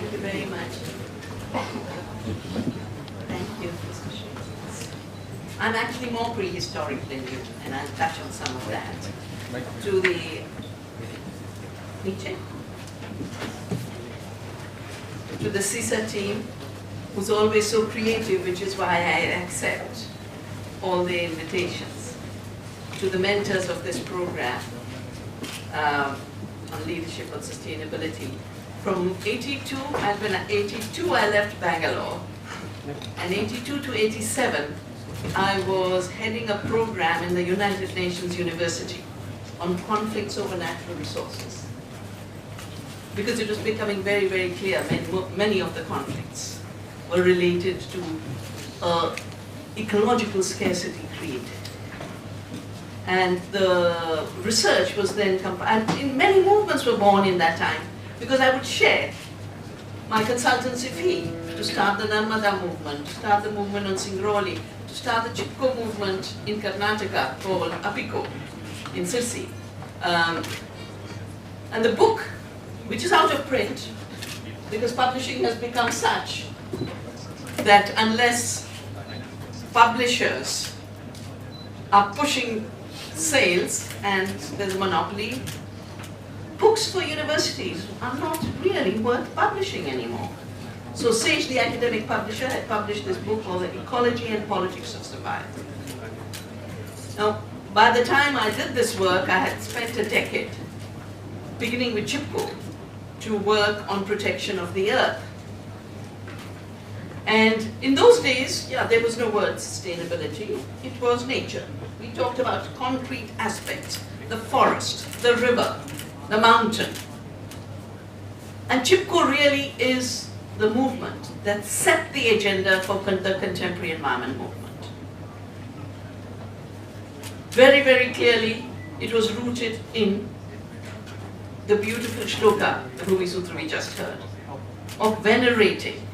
Thank you very much. Thank you, Mr. Shiva. I'm actually more prehistoric than you, and I'll touch on some of that. To the Nietzsche, to the CISA team, who's always so creative, which is why I accept all the invitations. To the mentors of this program on leadership and sustainability. From 82, I left Bangalore, and 82 to 87, I was heading a program in the United Nations University on conflicts over natural resources. Because it was becoming very, very clear, many of the conflicts were related to ecological scarcity created. And the research was then, and many movements were born in that time, because I would share my consultancy fee to start the Narmada movement, to start the movement on Singrauli, to start the Chipko movement in Karnataka called Apiko in Sirsi. And the book, which is out of print, because publishing has become such that unless publishers are pushing sales and there's a monopoly, books for universities are not really worth publishing anymore. So Sage, the academic publisher, had published this book called The Ecology and Politics of Survival. Now, by the time I did this work, I had spent a decade, beginning with Chipko, to work on protection of the earth. And in those days, there was no word sustainability, it was nature. We talked about concrete aspects, the forest, the river, the mountain. And Chipko really is the movement that set the agenda for the contemporary environment movement. Very, very clearly, it was rooted in the beautiful shloka, the Bhumi Sutra we just heard, of venerating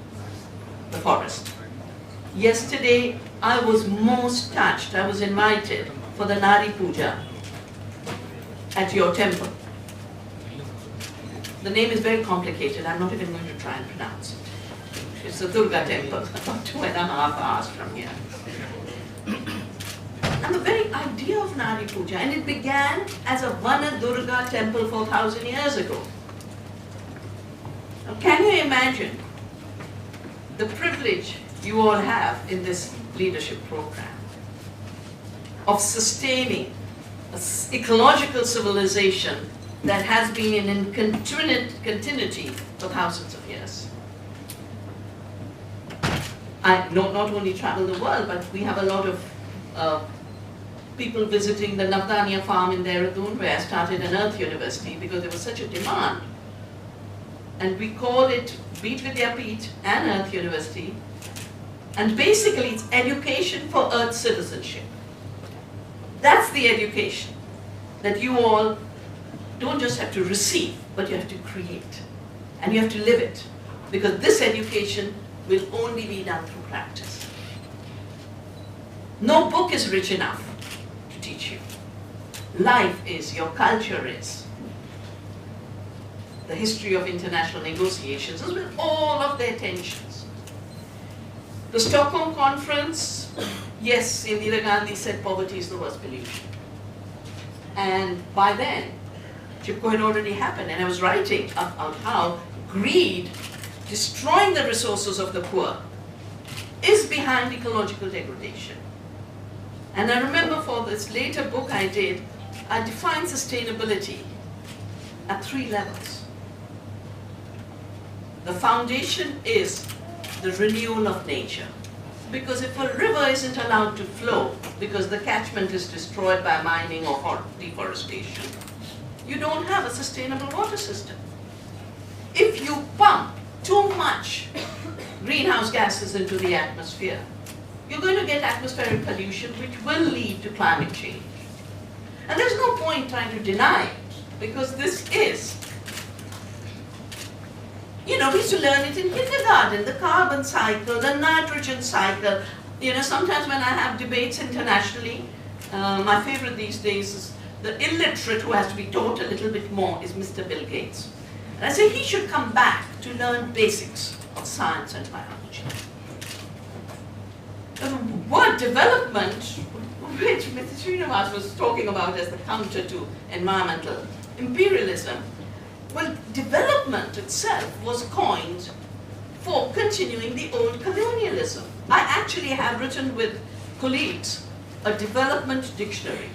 the forest. Yesterday, I was most touched. I was invited for the Nari Puja at your temple. The name is very complicated. I'm not even going to try and pronounce it. It's a Durga temple, about 2.5 hours from here. And the very idea of Nari Puja, and it began as a Vana Durga temple 4,000 years ago. Now, can you imagine the privilege you all have in this leadership program of sustaining an ecological civilization that has been in continuity for thousands of years? I not only travel the world, but we have a lot of people visiting the Navdanya farm in Dehradun, where I started an Earth University because there was such a demand. And we call it Beat Vidyapeeth and Earth University. And basically it's education for Earth citizenship. That's the education that you all don't just have to receive, but you have to create. And you have to live it. Because this education will only be done through practice. No book is rich enough to teach you. Life is, your culture is. The history of international negotiations is with all of their tensions. The Stockholm Conference, yes, Indira Gandhi said poverty is the worst pollution. And by then, Chipko had already happened, and I was writing about how greed, destroying the resources of the poor, is behind ecological degradation. And I remember for this later book I did, I defined sustainability at 3 levels. The foundation is the renewal of nature. Because if a river isn't allowed to flow because the catchment is destroyed by mining or deforestation, you don't have a sustainable water system. If you pump too much greenhouse gases into the atmosphere, you're going to get atmospheric pollution, which will lead to climate change. And there's no point trying to deny it, because this is, we used to learn it in kindergarten, the carbon cycle, the nitrogen cycle. Sometimes when I have debates internationally, my favorite these days is the illiterate who has to be taught a little bit more is Mr. Bill Gates. And I said he should come back to learn basics of science and biology. The word development, which Mr. Srinivas was talking about as the counter to environmental imperialism, well, development itself was coined for continuing the old colonialism. I actually have written with colleagues a development dictionary.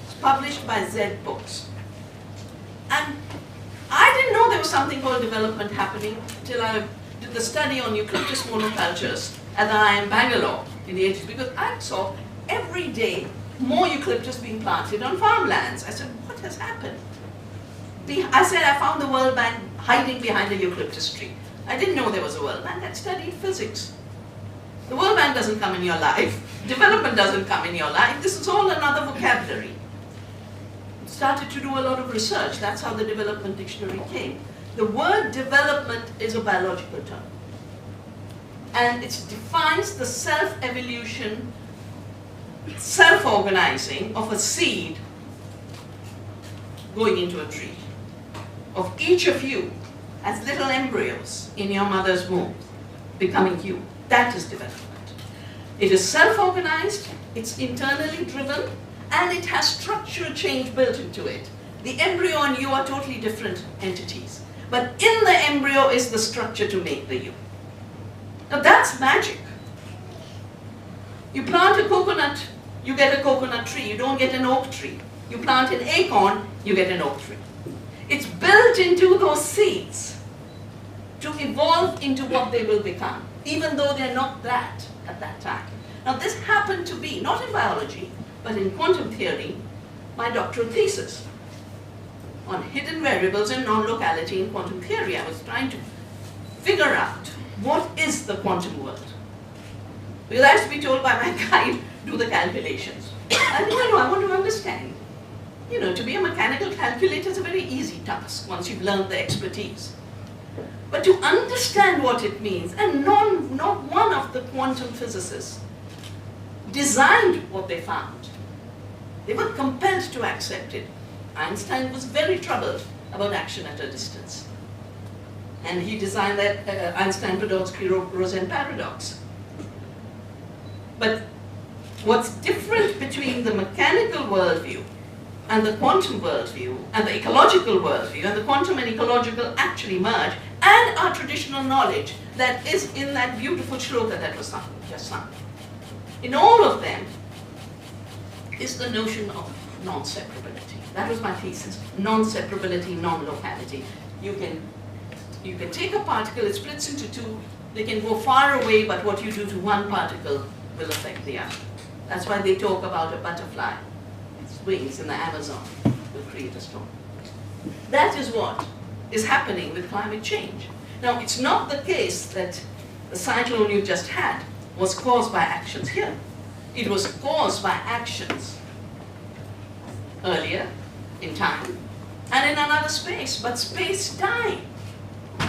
It's published by Z Books. And I didn't know there was something called development happening till I did the study on eucalyptus monocultures at the IIM Bangalore in the 80s, because I saw every day more eucalyptus being planted on farmlands. I said, what has happened? I said I found the World Bank hiding behind a eucalyptus tree. I didn't know there was a World Bank. I studied physics. The World Bank doesn't come in your life. Development doesn't come in your life. This is all another vocabulary. Started to do a lot of research. That's how the development dictionary came. The word development is a biological term. And it defines the self-evolution, self-organizing of a seed going into a tree. Of each of you as little embryos in your mother's womb becoming you. That is development. It is self-organized, it's internally driven, and it has structural change built into it. The embryo and you are totally different entities. But in the embryo is the structure to make the you. Now that's magic. You plant a coconut, you get a coconut tree. You don't get an oak tree. You plant an acorn, you get an oak tree. It's built into those seeds to evolve into what they will become, even though they're not that at that time. Now this happened to be, not in biology, but in quantum theory, my doctoral thesis on hidden variables and non-locality in quantum theory. I was trying to figure out what is the quantum world. Because I used to be told by my guide, do the calculations. I know, I want to understand. You know, to be a mechanical calculator is a very easy task once you've learned the expertise. But to understand what it means, and not one of the quantum physicists designed what they found. They were compelled to accept it. Einstein was very troubled about action at a distance. And he designed that Einstein-Podolsky-Rosen paradox. But what's different between the mechanical worldview and the quantum worldview and the ecological worldview, and the quantum and ecological actually merge, and our traditional knowledge that is in that beautiful shloka that was just sung. In all of them is the notion of non-separability. That was my thesis. Non-separability, non-locality. You can take a particle, it splits into two, they can go far away, but what you do to one particle will affect the other. That's why they talk about a butterfly. Its wings in the Amazon will create a storm. That is what is happening with climate change. Now, it's not the case that the cyclone you just had was caused by actions here. It was caused by actions earlier in time and in another space, but space-time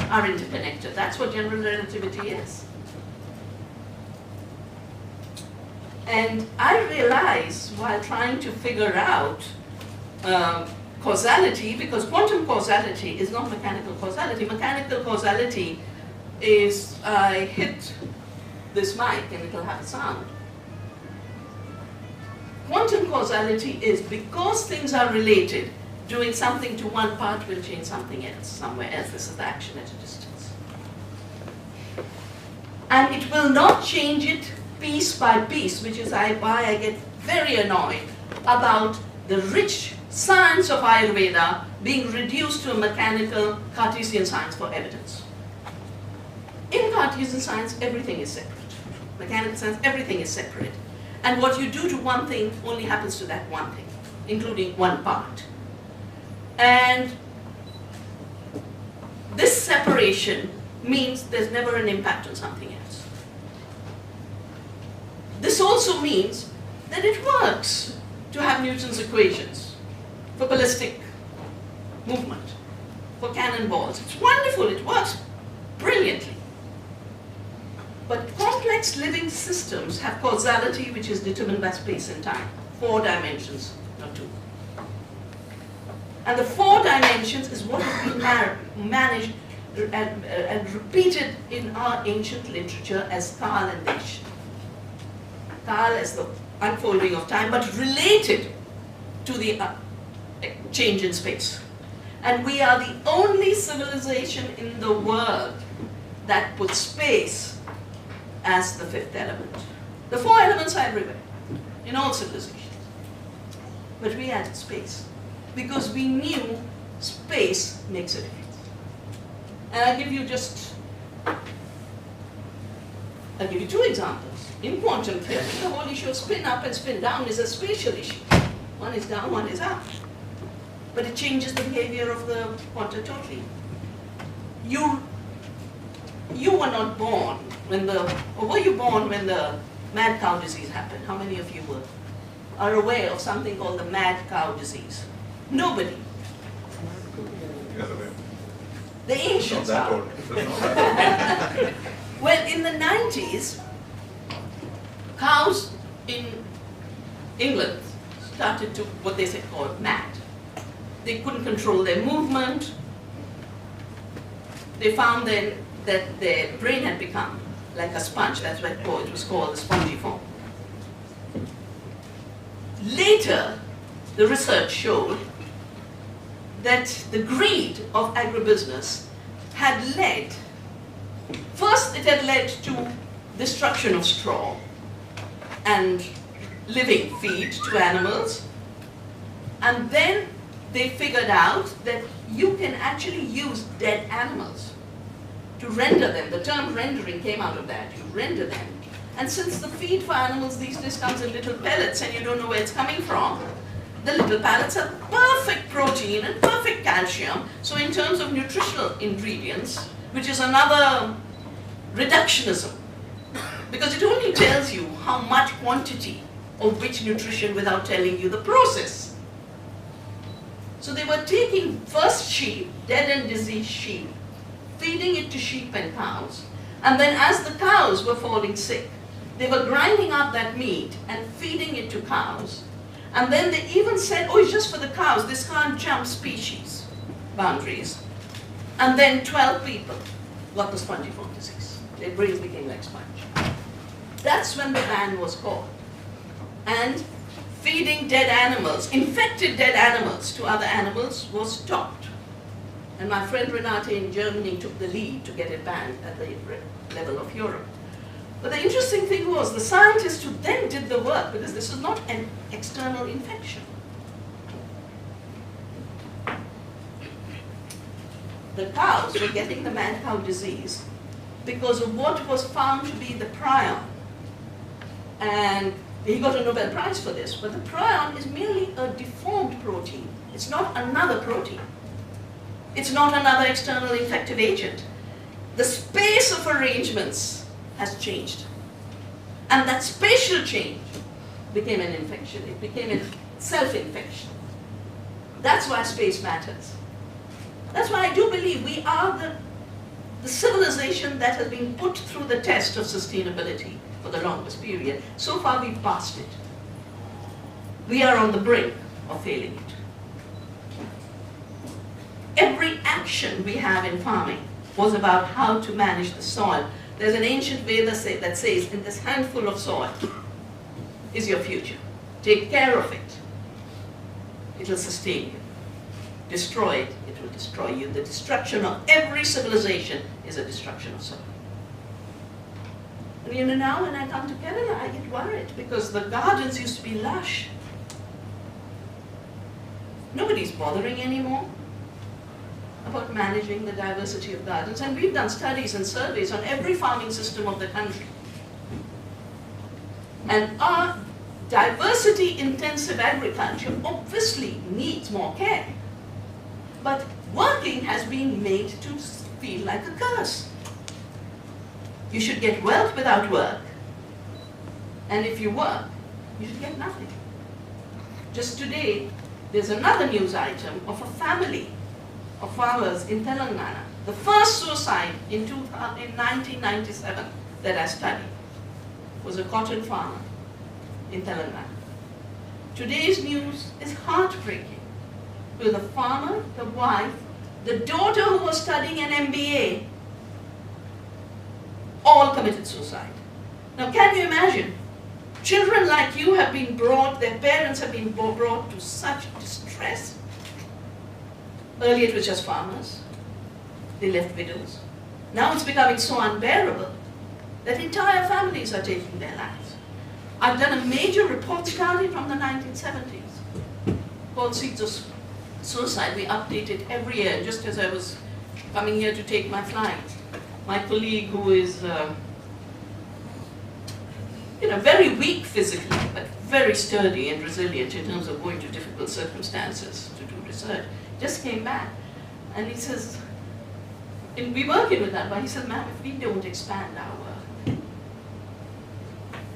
are interconnected. That's what general relativity is. And I realized while trying to figure out causality, because quantum causality is not mechanical causality. Mechanical causality is I hit this mic and it'll have a sound. Quantum causality is because things are related, doing something to one part will change something else, somewhere else. This is the action at a distance. And it will not change it piece by piece, which is why I get very annoyed about the rich science of Ayurveda being reduced to a mechanical Cartesian science for evidence. In Cartesian science, everything is separate. Mechanical science, everything is separate. And what you do to one thing only happens to that one thing, including one part. And this separation means there's never an impact on something else. This also means that it works to have Newton's equations for ballistic movement, for cannonballs. It's wonderful, it works brilliantly. But complex living systems have causality which is determined by space and time. 4 dimensions, not 2. And the 4 dimensions is what has been managed and repeated in our ancient literature as Kal and Desh. Kal as the unfolding of time, but related to the change in space. And we are the only civilization in the world that puts space as the fifth element. The four elements are everywhere, in all civilizations. But we added space, because we knew space makes a difference. And I'll give you two examples. In quantum theory, the whole issue of spin up and spin down is a spatial issue. One is down, one is up. But it changes the behavior of the quanta totally. You were not born when or were you born when the mad cow disease happened? How many of you are aware of something called the mad cow disease? Nobody. The ancients are. Well, in the 90s, cows in England started to, what they say, call mad. They couldn't control their movement. They found then that their brain had become like a sponge. That's why it was called the spongiform. Later, the research showed that the greed of agribusiness had led, first it had led to destruction of straw and living feed to animals, and then they figured out that you can actually use dead animals to render them. The term rendering came out of that. You render them. And since the feed for animals these days comes in little pellets and you don't know where it's coming from, the little pellets have perfect protein and perfect calcium. So in terms of nutritional ingredients, which is another reductionism, because it only tells you how much quantity of which nutrition without telling you the process. So they were taking first sheep, dead and diseased sheep, feeding it to sheep and cows, and then as the cows were falling sick, they were grinding up that meat and feeding it to cows. And then they even said, oh, it's just for the cows, this can't jump species boundaries. And then 12 people got the spongiform disease. Their brains became like sponge. That's when the ban was called. And feeding dead animals, infected dead animals to other animals was stopped. And my friend Renate in Germany took the lead to get it banned at the level of Europe. But the interesting thing was the scientists who then did the work, because this is not an external infection. The cows were getting the mad cow disease because of what was found to be the prion. And he got a Nobel Prize for this, but the prion is merely a deformed protein. It's not another protein. It's not another external infective agent. The space of arrangements has changed. And that spatial change became an infection. It became a self-infection. That's why space matters. That's why I do believe we are the civilization that has been put through the test of sustainability for the longest period. So far we've passed it. We are on the brink of failing it. Every action we have in farming was about how to manage the soil. There's an ancient Veda that says, in this handful of soil is your future. Take care of it. It will sustain you. Destroy it, it will destroy you. The destruction of every civilization is a destruction of soil. And now when I come to Kerala, I get worried because the gardens used to be lush. Nobody's bothering anymore about managing the diversity of gardens, and we've done studies and surveys on every farming system of the country. And our diversity-intensive agriculture obviously needs more care. But working has been made to feel like a curse. You should get wealth without work, and if you work, you should get nothing. Just today, there's another news item of a family of farmers in Telangana. The first suicide in 1997 that I studied was a cotton farmer in Telangana. Today's news is heartbreaking, with a farmer, the wife, the daughter who was studying an MBA, all committed suicide. Now can you imagine? Children like you have been brought, their parents have been brought to such distress. Earlier it was just farmers. They left widows. Now it's becoming so unbearable that entire families are taking their lives. I've done a major report starting from the 1970s called Seeds of Suicide. We update it every year. Just as I was coming here to take my flight, my colleague who is very weak physically, but very sturdy and resilient in terms of going to difficult circumstances to do research, just came back. And he says, and we working with that, but he said, ma'am, if we don't expand our work,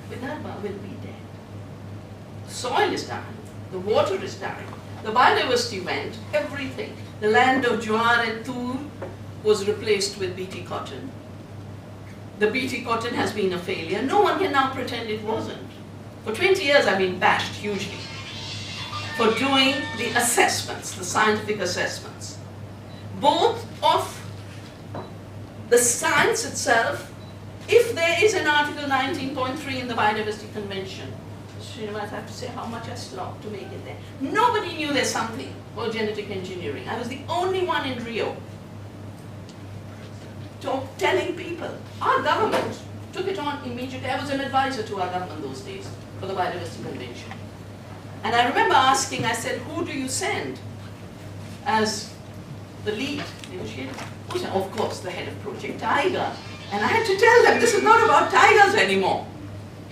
Vidarbha will be dead. The soil is dying, the water is dying, the biodiversity went, everything. The land of Jowar and Tur was replaced with BT cotton. The BT cotton has been a failure. No one can now pretend it wasn't. For 20 years I've been bashed hugely for doing the assessments, the scientific assessments, both of the science itself. If there is an Article 19.3 in the Biodiversity Convention, I have to say how much I slogged to make it there. Nobody knew there's something called genetic engineering. I was the only one in Rio telling people. Our government took it on immediately. I was an advisor to our government those days for the Biodiversity Convention. And I remember asking, I said, who do you send as the lead negotiator? Who said, of course, the head of Project Tiger. And I had to tell them, this is not about tigers anymore.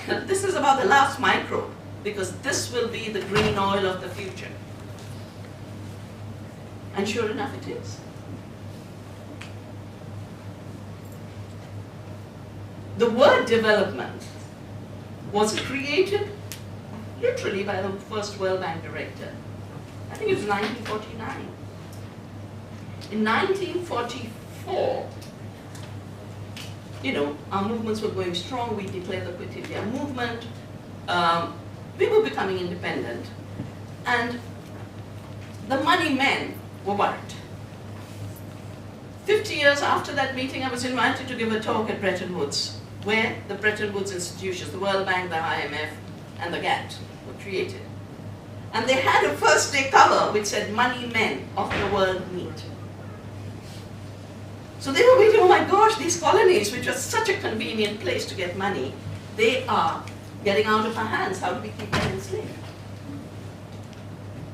This is about the last microbe, because this will be the green oil of the future. And sure enough, it is. The word development was created literally by the first World Bank director. I think it was 1949. In 1944, our movements were going strong. We declared the Quit India movement. We were becoming independent. And the money men were worried. 50 years after that meeting, I was invited to give a talk at Bretton Woods, where the Bretton Woods institutions, the World Bank, the IMF, and the GATT were created. And they had a first day cover which said, "Money men of the world meet." So they were waiting, oh my gosh, these colonies, which are such a convenient place to get money, they are getting out of our hands. How do we keep them enslaved?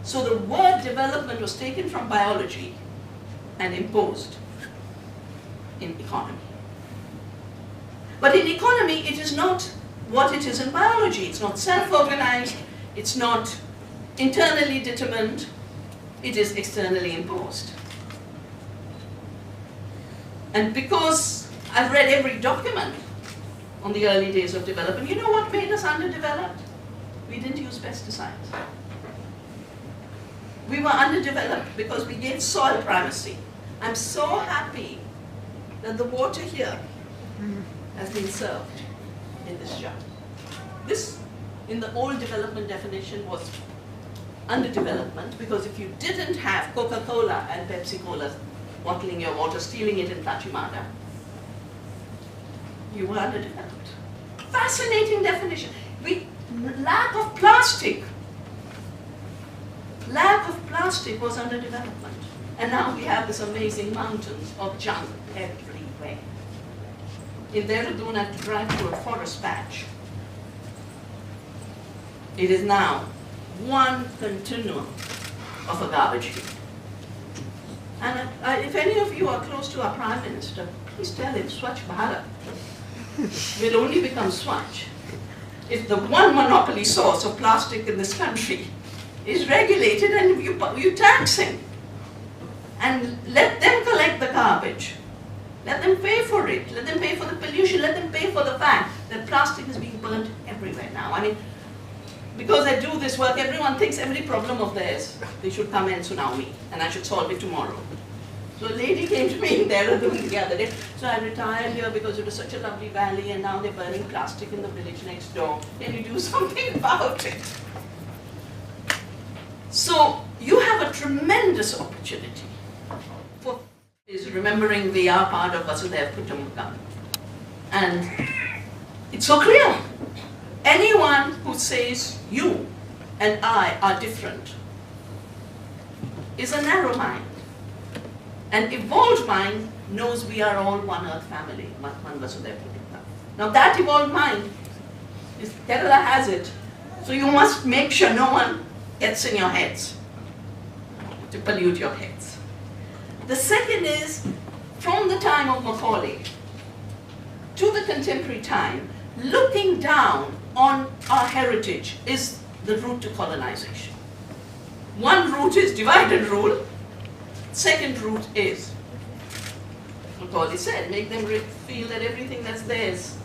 So the word development was taken from biology and imposed in economy. But in economy, it is not what it is in biology. It's not self-organized, it's not internally determined, it is externally imposed. And because I've read every document on the early days of development, you know what made us underdeveloped? We didn't use pesticides. We were underdeveloped because we gave soil primacy. I'm so happy that the water here has been served in this jar. This, in the old development definition, was underdevelopment, because if you didn't have Coca-Cola and Pepsi-Cola bottling your water, stealing it in Tachimada, you were underdeveloped. Fascinating definition. Lack of plastic. Lack of plastic was underdevelopment. And now we have this amazing mountains of junk everywhere. In Dehradun, I have to drive through a forest patch. It is now one continuum of a garbage heap. And if any of you are close to our Prime Minister, please tell him Swachh Bharat will only become Swachh if the one monopoly source of plastic in this country is regulated and you tax him. And let them collect the garbage. Let them pay for it. Let them pay for the pollution. Let them pay for the fact that plastic is being burnt everywhere now. I mean, because I do this work, everyone thinks every problem of theirs, they should come and tsunami, and I should solve it tomorrow. So a lady came to me in Dehradun the other day. So I retired here because it was such a lovely valley, and now they're burning plastic in the village next door. Can you do something about it? So you have a tremendous opportunity for is remembering we are part of Vasudhaiva Kutumbakam. And it's so clear. Anyone who says you and I are different is a narrow mind. An evolved mind knows we are all one earth family, one Vasudhaiva Kutumbakam. Now that evolved mind, Kerala has it, so you must make sure no one gets in your heads to pollute your heads. The second is, from the time of Macaulay to the contemporary time, looking down on our heritage is the route to colonization. One route is divide and rule. Second route is, Macaulay said, make them feel that everything that's theirs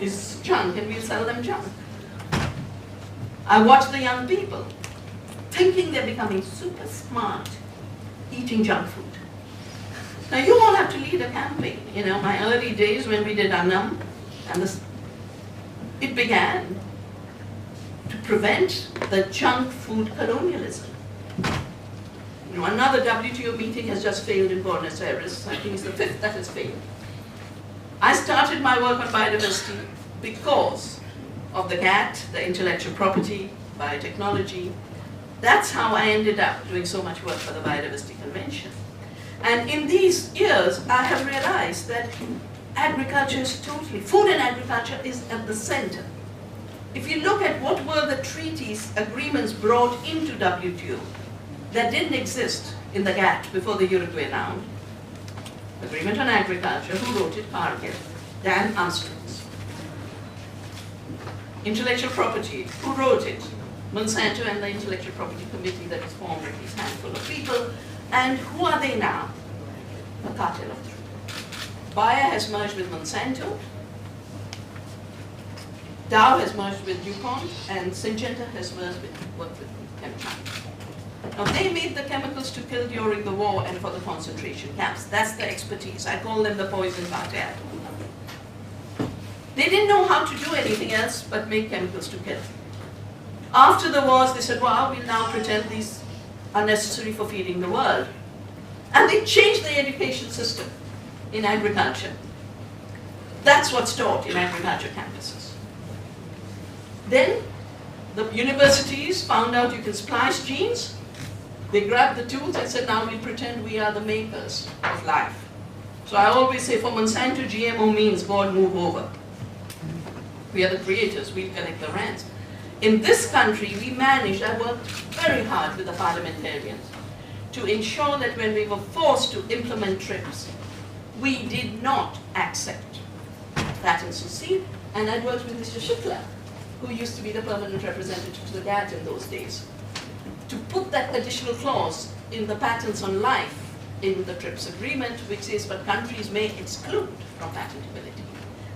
is junk and we'll sell them junk. I watch the young people thinking they're becoming super smart, eating junk food. Now you all have to lead a campaign. You know, my early days when we did Annam, and it began to prevent the junk food colonialism. You know, another WTO meeting has just failed in Buenos Aires. I think it's the 5th that has failed. I started my work on biodiversity because of the GATT, the intellectual property, biotechnology. That's how I ended up doing so much work for the Biodiversity Convention. And in these years, I have realized that agriculture is totally, food and agriculture is at the center. If you look at what were the treaties, agreements brought into WTO that didn't exist in the GATT before the Uruguay round, Agreement on Agriculture, who wrote it? Cargill, Dan Armstrongs. Intellectual property, who wrote it? Monsanto and the Intellectual Property Committee that is formed with this handful of people. And who are they now? A cartel of three. Bayer has merged with Monsanto, Dow has merged with DuPont, and Syngenta has merged with Chemicals. Now they made the chemicals to kill during the war and for the concentration camps. That's the expertise. I call them the poison cartel. They didn't know how to do anything else but make chemicals to kill. After the wars, they said, well, we'll now pretend these are necessary for feeding the world. And they changed the education system in agriculture. That's what's taught in agriculture campuses. Then the universities found out you can splice genes. They grabbed the tools and said, now we pretend we are the makers of life. So I always say for Monsanto, GMO means God move over. We are the creators, we connect the ranks. In this country, we managed, I worked very hard with the parliamentarians to ensure that when we were forced to implement TRIPS, we did not accept patents to seed. And I worked with Mr. Shukla, who used to be the permanent representative to the GATT in those days, to put that additional clause in the patents on life in the TRIPS agreement, which says, but countries may exclude from patentability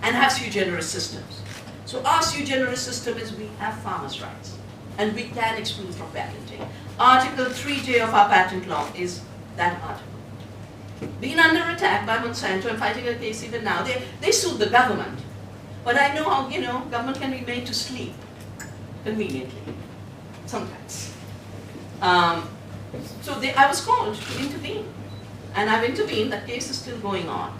and have sui generis systems. So our sui generis system is we have farmers' rights and we can exclude from patenting. Article 3J of our patent law is that article. Been under attack by Monsanto and fighting a case even now. They sued the government. But I know how, government can be made to sleep conveniently, sometimes. So I was called to intervene. And I've intervened, that case is still going on.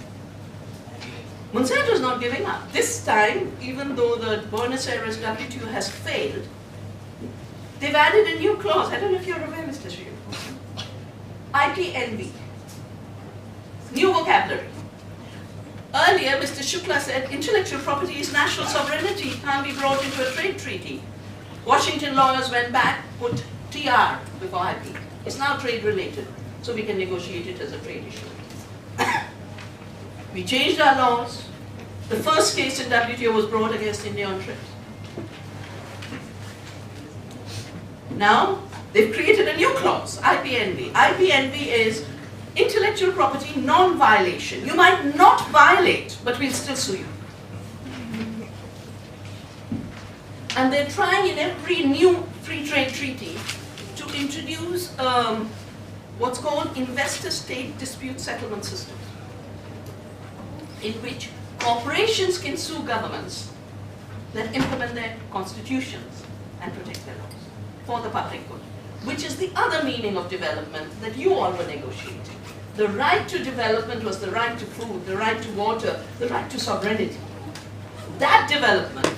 Monsanto is not giving up. This time, even though the Buenos Aires WTO has failed, they've added a new clause. I don't know if you're aware, Mr. Shiva. IPNV. New vocabulary. Earlier, Mr. Shukla said intellectual property is national sovereignty, can't be brought into a trade treaty. Washington lawyers went back, put TR before IP. It's now trade related, so we can negotiate it as a trade issue. We changed our laws. The first case in WTO was brought against India on TRIPS. Now, they've created a new clause, IPNV. IPNV is intellectual property non-violation. You might not violate, but we'll still sue you. And they're trying in every new free trade treaty to introduce what's called investor-state dispute settlement systems, in which corporations can sue governments that implement their constitutions and protect their laws for the public good, which is the other meaning of development that you all were negotiating. The right to development was the right to food, the right to water, the right to sovereignty. That development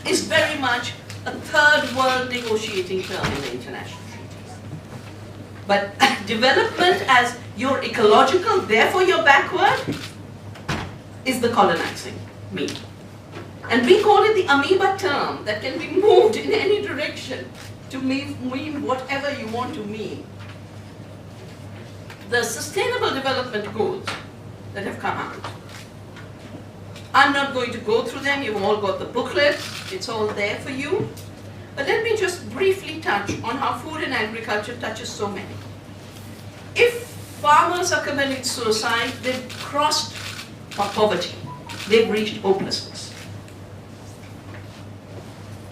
is very much a third world negotiating term in the international treaties. But development as you're ecological, therefore you're backward, is the colonizing mean. And we call it the amoeba term that can be moved in any direction to mean whatever you want to mean. The Sustainable Development Goals that have come out, I'm not going to go through them, you've all got the booklet, it's all there for you. But let me just briefly touch on how food and agriculture touches so many. If farmers are committing suicide, they've crossed poverty, they've reached hopelessness.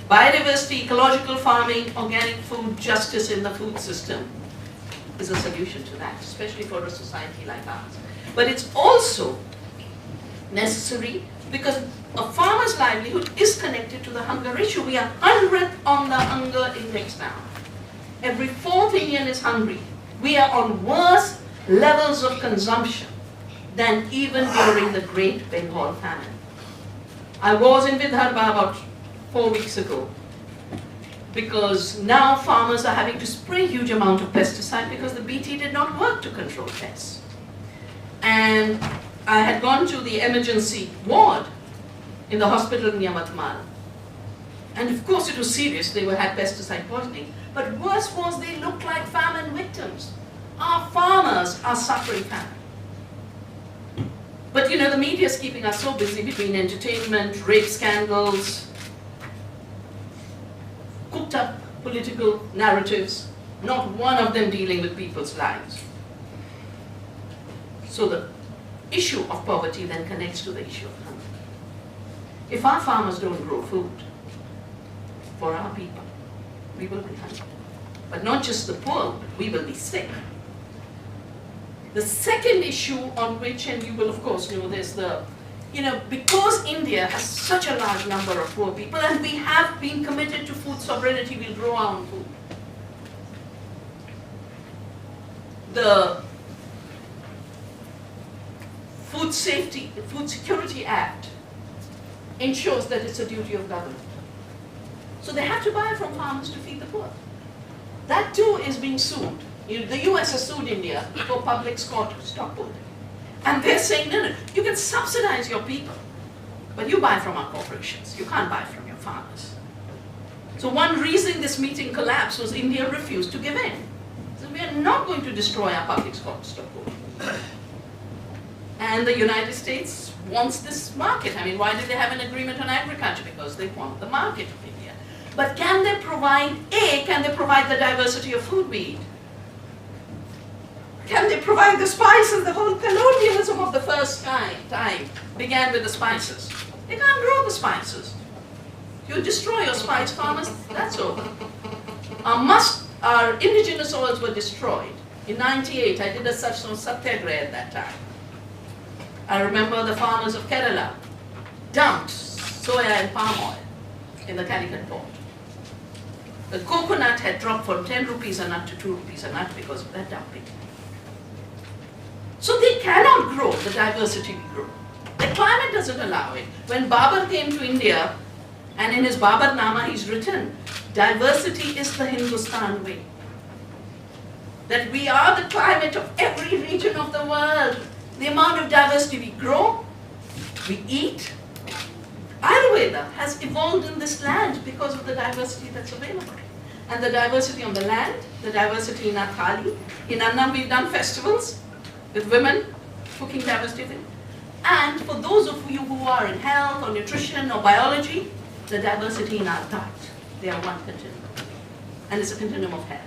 Biodiversity, ecological farming, organic food, justice in the food system is a solution to that, especially for a society like ours. But it's also necessary because a farmer's livelihood is connected to the hunger issue. We are 100th on the hunger index now. Every fourth Indian is hungry. We are on worse levels of consumption than even during the Great Bengal famine. I was in Vidarbha about 4 weeks ago because now farmers are having to spray a huge amount of pesticide because the BT did not work to control pests. And I had gone to the emergency ward in the hospital in Yamatmal. And of course it was serious, they had pesticide poisoning. But worse was they looked like famine victims. Our farmers are suffering famine. But you know, the media is keeping us so busy between entertainment, rape scandals, cooked up political narratives, not one of them dealing with people's lives. So the issue of poverty then connects to the issue of hunger. If our farmers don't grow food for our people, we will be hungry. But not just the poor, but we will be sick. The second issue on which, and you will of course know this, because India has such a large number of poor people and we have been committed to food sovereignty, we'll grow our own food. The Food Security Act ensures that it's a duty of government. So they have to buy from farmers to feed the poor. That too is being sued. The US has sued India for public stockholding. And they're saying, no, you can subsidize your people, but you buy from our corporations. You can't buy from your farmers. So one reason this meeting collapsed was India refused to give in. So we are not going to destroy our public stockholding. And the United States wants this market. I mean, why did they have an agreement on agriculture? Because they want the market of India. But can they provide the diversity of food we eat? Can they provide the spices? The whole colonialism of the first time began with the spices. They can't grow the spices. You destroy your spice farmers, that's over. Our indigenous oils were destroyed. In '98, I did a such satyagraha at that time. I remember the farmers of Kerala dumped soya and palm oil in the Calicut port. The coconut had dropped from 10 rupees a nut to 2 rupees a nut because of that dumping. So they cannot grow the diversity we grow. The climate doesn't allow it. When Babur came to India, and in his Babarnama he's written, diversity is the Hindustan way. That we are the climate of every region of the world. The amount of diversity we grow, we eat. Ayurveda has evolved in this land because of the diversity that's available. And the diversity on the land, the diversity in our thali. In Annam we've done festivals with women cooking diversity of it. And for those of you who are in health or nutrition or biology, the diversity in our diet. They are one continuum. And it's a continuum of health.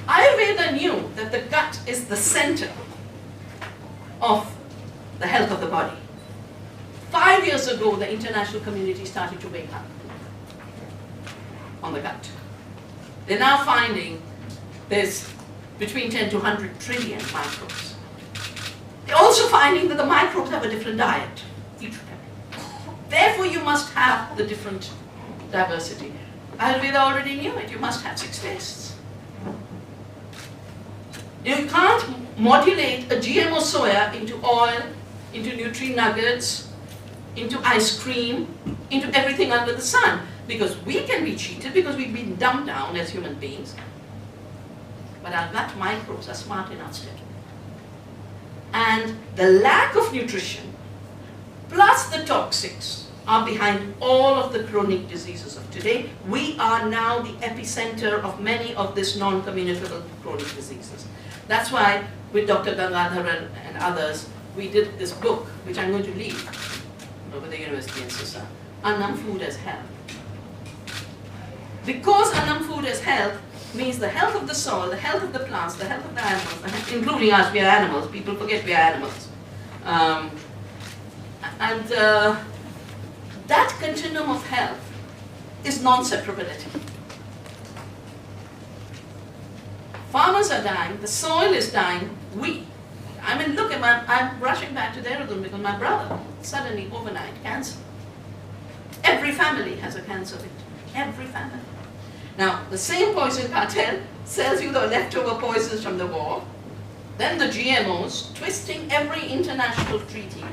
Ayurveda knew that the gut is the center of the health of the body. 5 years ago, the international community started to wake up on the gut. They're now finding there's between 10 to 100 trillion microbes. They're also finding that the microbes have a different diet, each of them. Therefore, you must have the different diversity. Ayurveda already knew it. You must have 6 tastes. You can't modulate a GMO soya into oil, into Nutri Nuggets, into ice cream, into everything under the sun. Because we can be cheated because we've been dumbed down as human beings. But our gut microbes are smart enough still. And the lack of nutrition plus the toxics are behind all of the chronic diseases of today. We are now the epicenter of many of these non-communicable chronic diseases. That's why with Dr. Gangadharan and others, we did this book, which I'm going to leave over the university in Sissa, Annam Food as Health. Because Annam Food as Health means the health of the soil, the health of the plants, the health of the animals, including us, we are animals. People forget we are animals. That continuum of health is non-separability. Farmers are dying, the soil is dying, I mean, look, I'm rushing back to Dehradun because my brother, suddenly overnight, cancer. Every family has a cancer victim. Every family. Now, the same poison cartel sells you the leftover poisons from the war, then the GMOs, twisting every international treaty.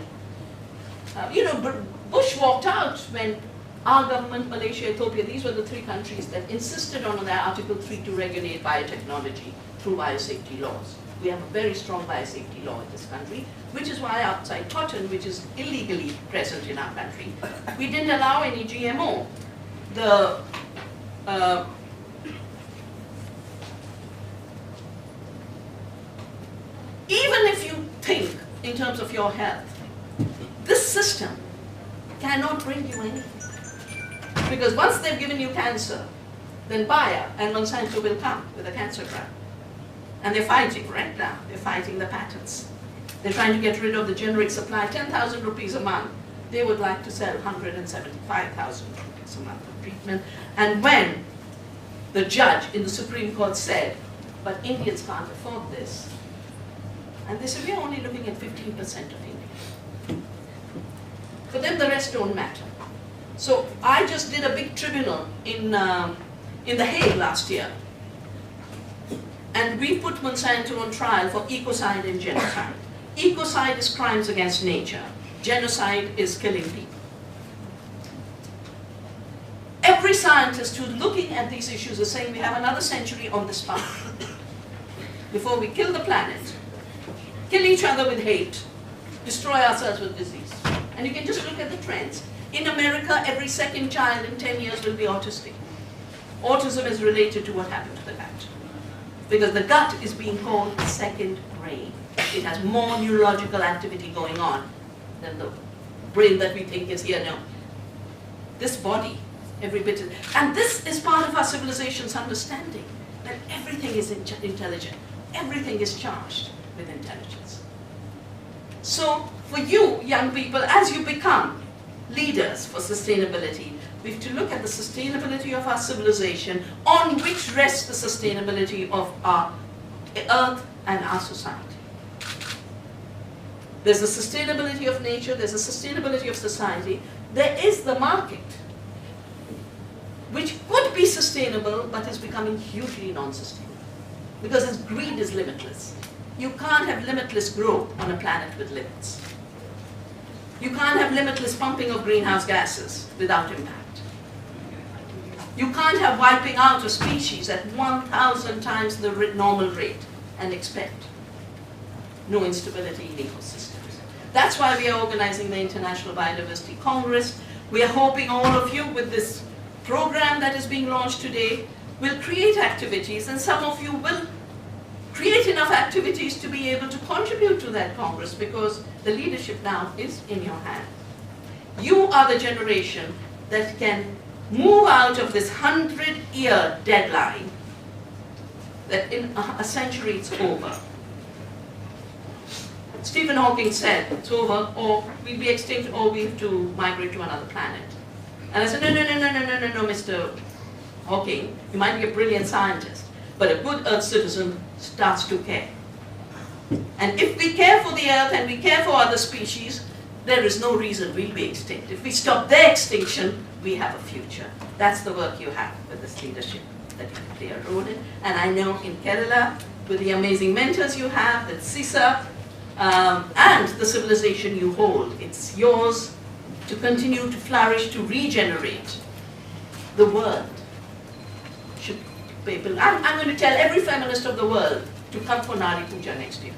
Bush walked out when our government, Malaysia, Ethiopia, these were the three countries that insisted on their Article 3 to regulate biotechnology through biosafety laws. We have a very strong biosafety law in this country, which is why outside cotton, which is illegally present in our country, we didn't allow any GMO. Even if you think in terms of your health, this system cannot bring you anything. Because once they've given you cancer, then Bayer and Monsanto will come with a cancer drug. And they're fighting right now. They're fighting the patents. They're trying to get rid of the generic supply, 10,000 rupees a month. They would like to sell 175,000 rupees a month of treatment. And when the judge in the Supreme Court said, but Indians can't afford this, and they said, we're only looking at 15% of India. For them, the rest don't matter. So I just did a big tribunal in The Hague last year. And we put Monsanto on trial for ecocide and genocide. Ecocide is crimes against nature. Genocide is killing people. Every scientist who's looking at these issues is saying we have another century on this path before we kill the planet, kill each other with hate, destroy ourselves with disease. And you can just look at the trends. In America, every second child in 10 years will be autistic. Autism is related to what happened to the gut. Because the gut is being called the second brain. It has more neurological activity going on than the brain that we think is here now. This body, every bit is, and this is part of our civilization's understanding, that everything is intelligent, everything is charged with intelligence. So for you, young people, as you become leaders for sustainability, we have to look at the sustainability of our civilization, on which rests the sustainability of our earth and our society. There's a sustainability of nature, there's a sustainability of society. There is the market, which could be sustainable, but is becoming hugely non-sustainable. Because its greed is limitless. You can't have limitless growth on a planet with limits. You can't have limitless pumping of greenhouse gases without impact. You can't have wiping out a species at 1,000 times the normal rate and expect no instability in ecosystems. That's why we are organizing the International Biodiversity Congress. We are hoping all of you, with this program that is being launched today, will create activities, and some of you will create enough activities to be able to contribute to that Congress, because the leadership now is in your hand. You are the generation that can move out of this 100-year deadline that in a century it's over. Stephen Hawking said it's over, or we'll be extinct, or we have to migrate to another planet. And I said, no, Mr. Hawking, you might be a brilliant scientist, but a good Earth citizen starts to care. And if we care for the Earth and we care for other species, there is no reason we'll be extinct. If we stop their extinction, we have a future. That's the work you have with this leadership that you play a role in. And I know in Kerala, with the amazing mentors you have, with CISA, and the civilization you hold. It's yours to continue to flourish, to regenerate the world. I'm going to tell every feminist of the world to come for Nari Puja next year.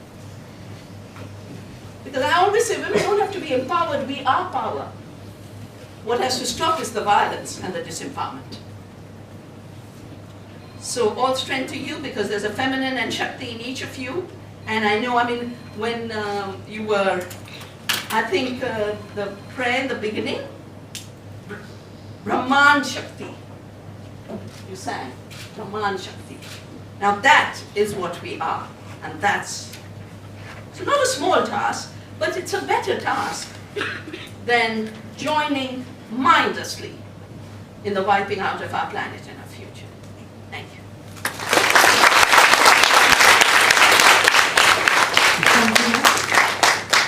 Because I always say women don't have to be empowered, we are power. What has to stop is the violence and the disempowerment. So all strength to you, because there's a feminine and Shakti in each of you. And I know, when you were, I think the prayer in the beginning, Brahman Shakti, you sang, Brahman Shakti. Now that is what we are, and that's, so not a small task, but it's a better task than joining mindlessly in the wiping out of our planet and our future. Thank you. Thank you.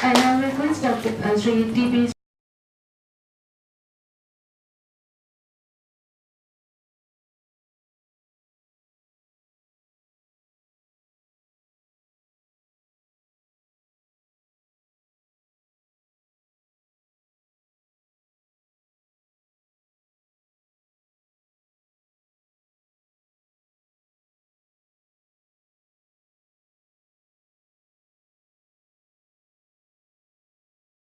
I now request Dr. Sri T.B.